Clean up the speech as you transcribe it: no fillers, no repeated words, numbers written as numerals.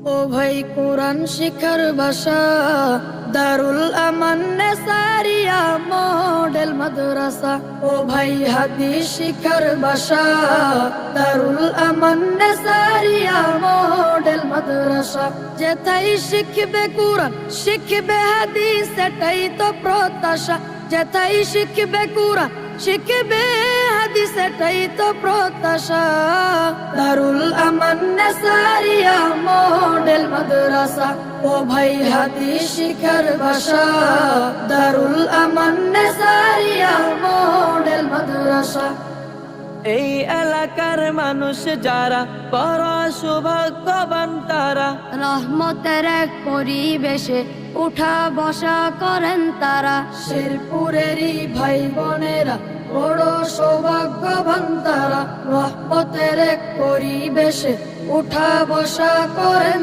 ও ভাই কোরআন শিখার ভাষা দারুল আমান নেসারিয়া মডেল মাদ্রাসা। ও ভাই হাদিস শিখার ভাষা দারুল আমান নেসারিয়া মডেল মাদ্রাসা। যেথাই শিখবে কোরআন শিখবে হাদিস সেটাই তো প্রত্যাশা। যেথাই শিখবে কোরআন শিখবে হাদিস সেটাই তো প্রত্যাশা। দারুল আমান নেসারিয়া মডেল মাদ্রাসা। ও ভাই হাদিস শিখার ভাষা দারুল আমান নেসারিয়া মডেল মাদ্রাসা। এই এলাকার মানুষ যারা বড় সৌভাগ্যবান তারা, রহমতের এক পরিবেশে উঠা বসা করেন তারা। শেরপুরেরই ভাই বোনেরা বড় সৌভাগ্যবান তারা। রহমতের এক পরিবেশে উঠা বসা করেন